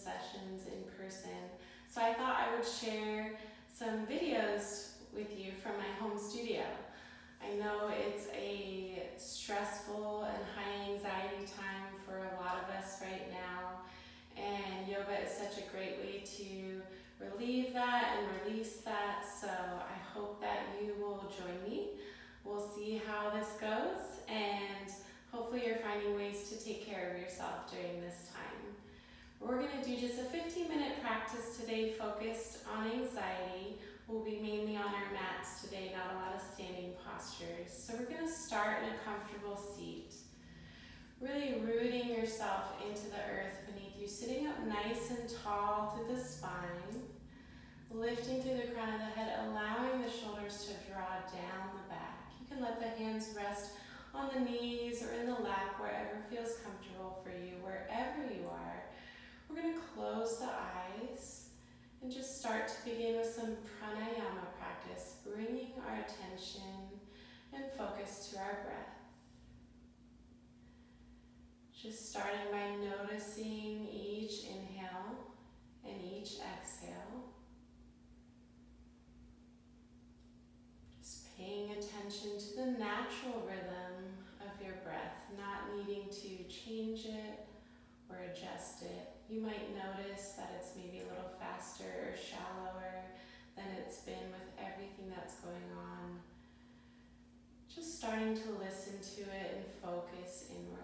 sessions in person. So I thought I would share some videos with you from my home studio. I know it's a stressful and high anxiety time for a lot of us right now, and yoga is such a great way to relieve that and release that. So I hope that you will join me. We'll see how this goes, and hopefully you're finding ways to take care of yourself during this time. We're going to do just a 15-minute practice today focused on anxiety. We'll be mainly on our mats today, not a lot of standing postures. So we're going to start in a comfortable seat, really rooting yourself into the earth beneath you, sitting up nice and tall through the spine, lifting through the crown of the head, allowing the shoulders to draw down the back. You can let the hands rest on the knees or in the lap, wherever feels comfortable for you, wherever you are. We're going to close the eyes and just start to begin with some pranayama practice, bringing our attention and focus to our breath. Just starting by noticing each inhale and each exhale. Just paying attention to the natural rhythm of your breath, not needing to change it or adjust it. You might notice that it's maybe a little faster or shallower than it's been with everything that's going on. Just starting to listen to it and focus inward.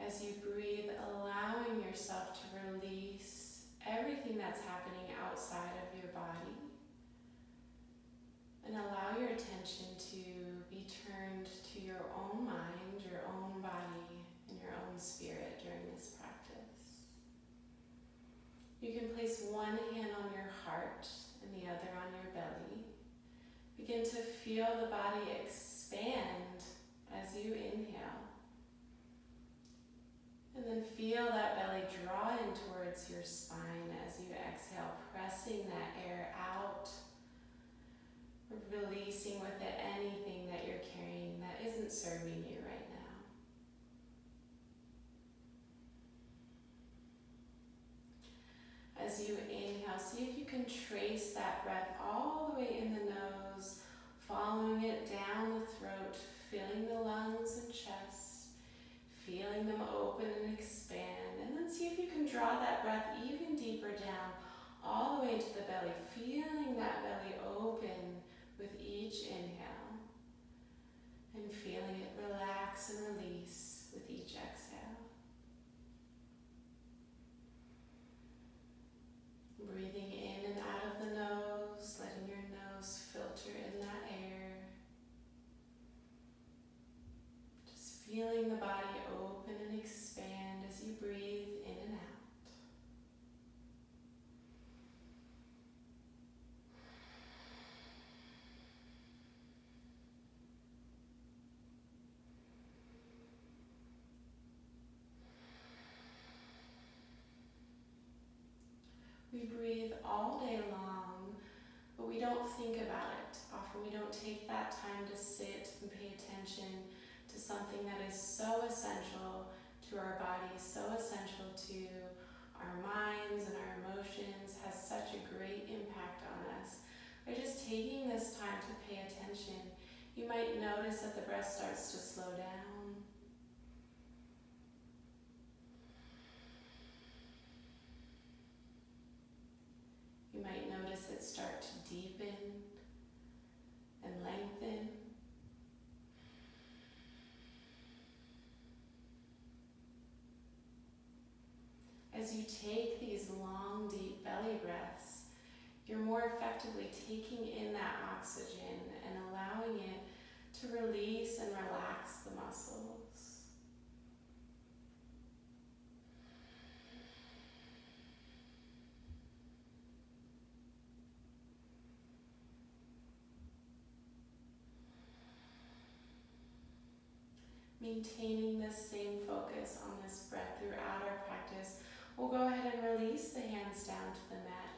As you breathe, allowing yourself to release everything that's happening outside of your body, and allow your attention to be turned to your own mind, your own body, and your own spirit during this practice. You can place one hand on your heart and the other on your belly. Begin to feel the body expand as you inhale. And then feel that belly draw in towards your spine as you exhale, pressing that air out, releasing with it anything that you're carrying that isn't serving you right now. As you inhale, see if you can trace that breath all the way in the nose, following it down the throat, filling the lungs and chest, feeling them open and expand, and then see if you can draw that breath even deeper down, all the way into the belly, feeling that belly open with each inhale, and feeling it relax and release with each exhale. Breathing in and out of the nose, letting your nose filter in that air. Just feeling the body open and expand as you breathe in and out. We breathe all day long, but we don't think about it. Often we don't take that time to sit and pay attention to something that is so essential to our bodies, so essential to our minds and our emotions, has such a great impact on us. By just taking this time to pay attention, you might notice that the breath starts to slow down. You might notice it start to deepen and lengthen. As you take these long, deep belly breaths, you're more effectively taking in that oxygen and allowing it to release and relax the muscles. Maintaining this same focus on this breath throughout our practice, we'll go ahead and release the hands down to the mat.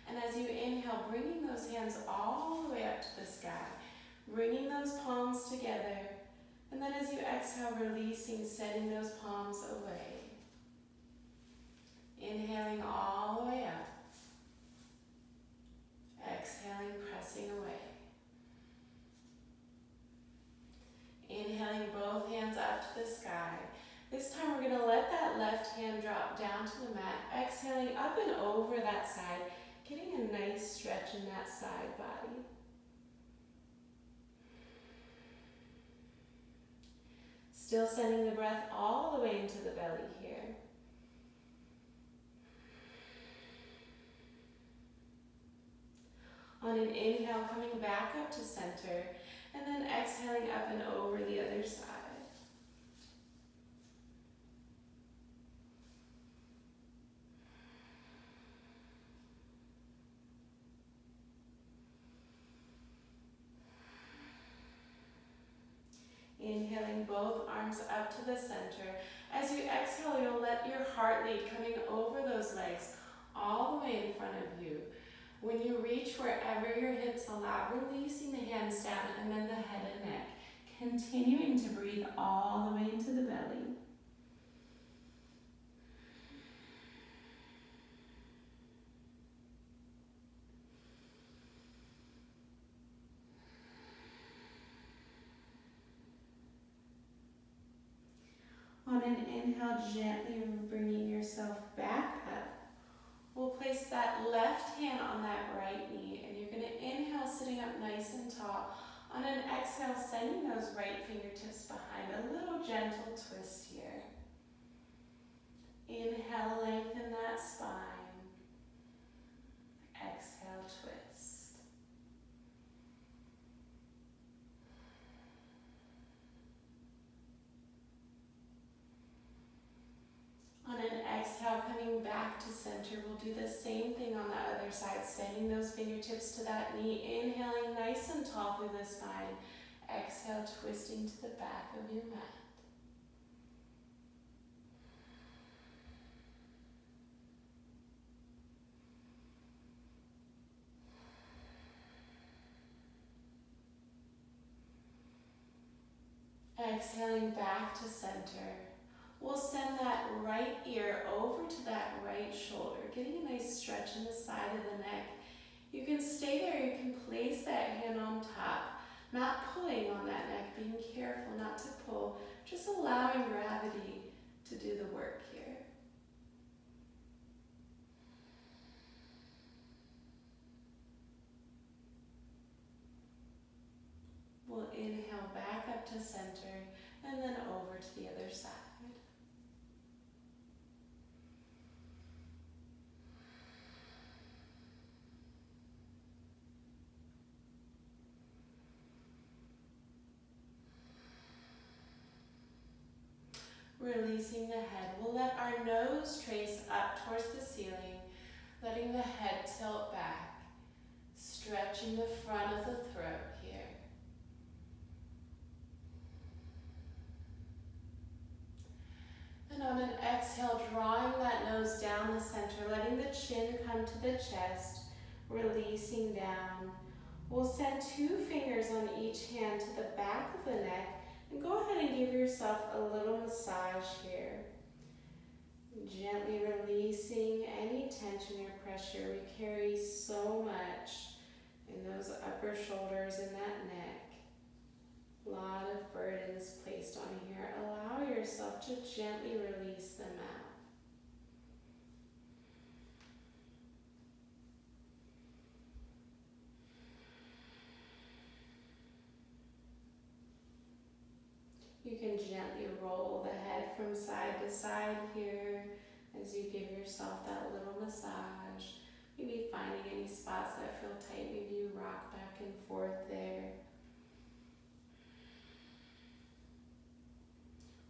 And as you inhale, bringing those hands all the way up to the sky, bringing those palms together. And then as you exhale, releasing, setting those palms Exhaling all the way up. Exhaling, pressing away. Inhaling both hands up to the sky. This time we're going to let that left hand drop down to the mat. Exhaling up and over that side, getting a nice stretch in that side body. Still sending the breath all the way into the belly here. On an inhale, coming back up to center, and then exhaling up and over the other side. Inhaling both arms up to the center. As you exhale, you'll let your heart lead coming over those legs all the way in front of you. When you reach wherever your hips allow, releasing the hands down and then the head and neck. Continuing to breathe all the way into the belly. On an inhale, gently bringing yourself back up. We'll place that left hand on that right knee, and you're going to inhale, sitting up nice and tall. On an exhale, sending those right fingertips behind, a little gentle twist here. Inhale, lengthen that spine. Exhale, twist. On an exhale, coming back to center, we'll do the same thing on the other side, sending those fingertips to that knee, inhaling nice and tall through the spine. Exhale, twisting to the back of your mat. Exhaling back to center. We'll send that right ear over to that right shoulder, getting a nice stretch in the side of the neck. You can stay there, you can place that hand on top, not pulling on that neck, being careful not to pull, just allowing gravity to do the work here. We'll inhale back up to center and then over to the other side. Releasing the head, we'll let our nose trace up towards the ceiling, letting the head tilt back, stretching the front of the throat here. And on an exhale, drawing that nose down the center, letting the chin come to the chest, releasing down. We'll send 2 fingers on each hand to the back of the neck, and go ahead and give yourself a little massage here. Gently releasing any tension or pressure. We carry so much in those upper shoulders and that neck. A lot of burdens placed on here. Allow yourself to gently release them out. You can gently roll the head from side to side here as you give yourself that little massage. Maybe finding any spots that feel tight, maybe you rock back and forth there.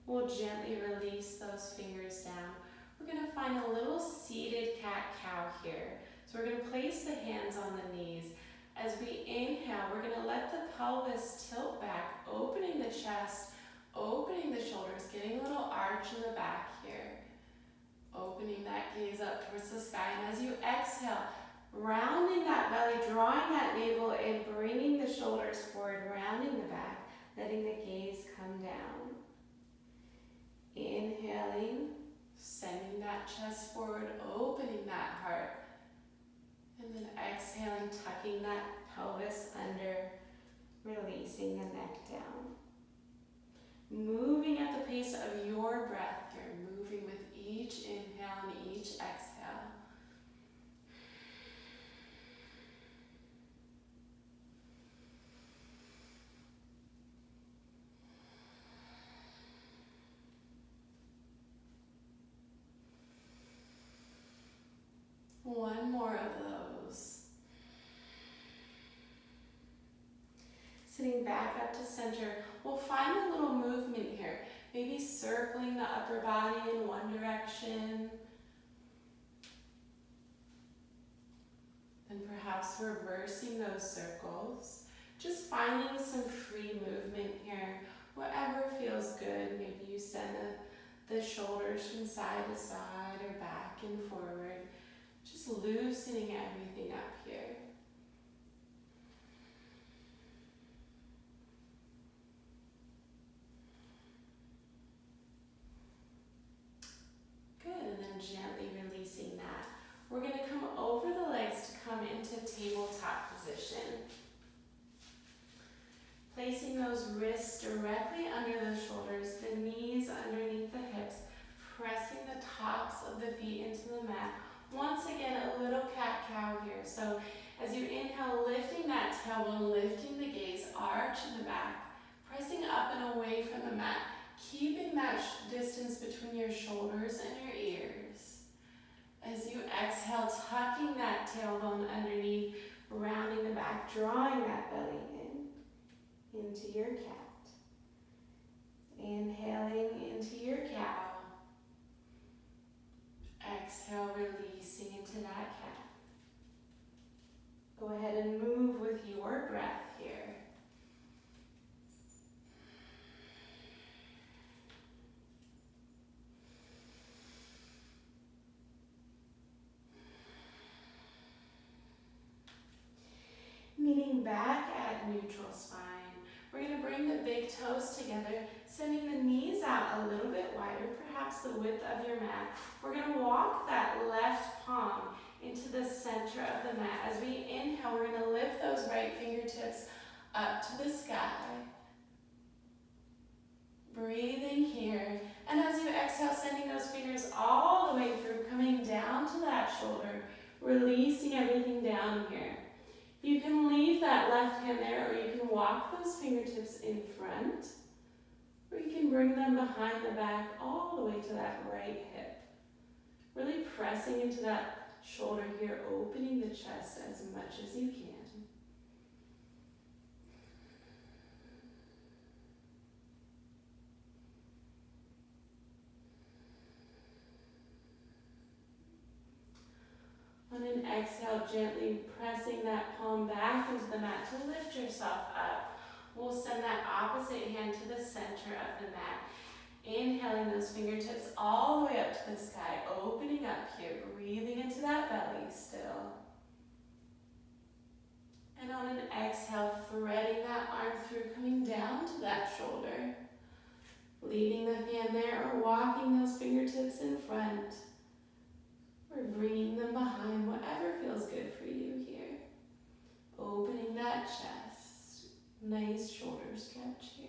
We'll gently release those fingers down. We're going to find a little seated cat-cow here. So we're going to place the hands on the knees. As we inhale, we're going to let the pelvis tilt back, opening the chest, opening the shoulders, getting a little arch in the back here. Opening that gaze up towards the sky. And as you exhale, rounding that belly, drawing that navel in, bringing the shoulders forward, rounding the back, letting the gaze come down. Inhaling, sending that that chest forward, opening that heart. And then exhaling, tucking that pelvis under, releasing the neck down. Moving at the pace of your breath here, moving with each inhale and each exhale. One more of those. Sitting back up to center, we'll find a little movement here. Maybe circling the upper body in one direction. Then perhaps reversing those circles. Just finding some free movement here. Whatever feels good. Maybe you send the shoulders from side to side or back and forward. Just loosening everything up here. Good, and then gently releasing that. We're going to come over the legs to come into tabletop position. Placing those wrists directly under the shoulders, the knees underneath the hips, pressing the tops of the feet into the mat. Once again, a little cat-cow here. So as you inhale, lifting that tailbone, lifting the gaze, arch in the back, pressing up and away from the mat, keeping that distance between your shoulders and your ears. As you exhale, tucking that tailbone underneath, rounding the back, drawing that belly into your cat. Inhaling into your cow. Exhale, releasing into that cat. Go ahead and move with your breath here. Meeting back at neutral spine. We're going to bring the big toes together, sending the knees out a little bit wider, perhaps the width of your mat. We're going to walk that left palm into the center of the mat. As we inhale, we're going to lift those right fingertips up to the sky. Breathing here. And as you exhale, sending those fingers all the way through, coming down to that shoulder, releasing everything down here. You can leave that left hand there, or you can walk those fingertips in front, or you can bring them behind the back all the way to that right hip. Really pressing into that shoulder here, opening the chest as much as you can. On an exhale, gently pressing that palm back into the mat to lift yourself up. We'll send that opposite hand to the center of the mat. Inhaling those fingertips all the way up to the sky, opening up here, breathing into that belly still. And on an exhale, threading that arm through, coming down to that shoulder. Leaving the hand there or walking those fingertips in front. Or bringing them behind, whatever feels good for you here. Opening that chest. Nice shoulder stretch here.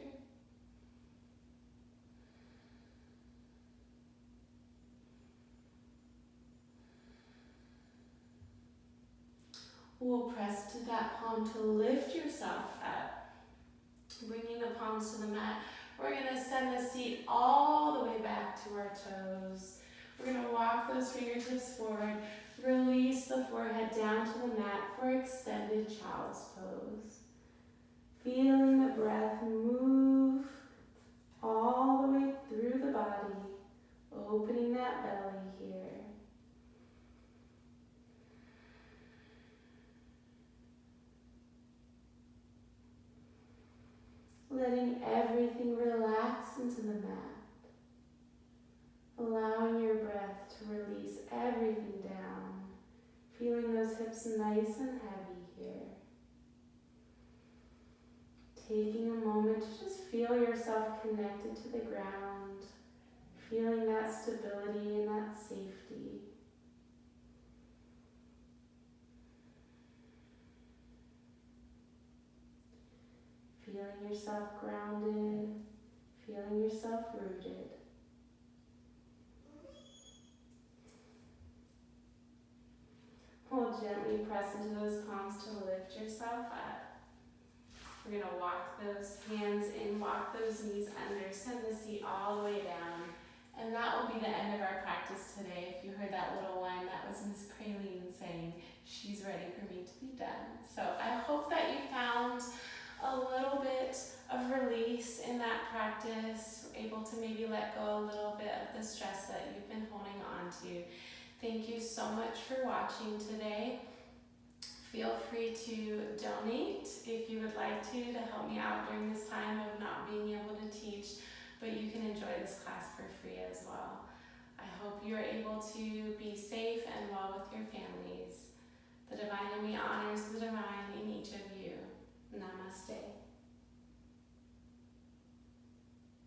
We'll press to that palm to lift yourself up. Bringing the palms to the mat. We're going to send the seat all the way back to our toes. We're going to walk those fingertips forward. Release the forehead down to the mat for extended child's pose. Feeling the breath move all the way through the body. Opening that belly here. Letting everything relax into the mat. Allowing your breath to release everything down. Feeling those hips nice and heavy here. Taking a moment to just feel yourself connected to the ground. feeling that stability and that safety. Feeling yourself grounded, feeling yourself rooted. We'll gently press into those palms to lift yourself up. We're going to walk those hands in, walk those knees under, send the seat all the way down. And that will be the end of our practice today. If you heard that little one, that was Miss Praline saying, she's ready for me to be done. So I hope that you found a little bit of release in that practice, able to maybe let go a little bit of the stress that you've been holding on to. Thank you so much for watching today. Feel free to donate if you would like to help me out during this time of not being able to teach, but you can enjoy this class for free as well. I hope you're able to be safe and well with your families. The divine in me honors the divine.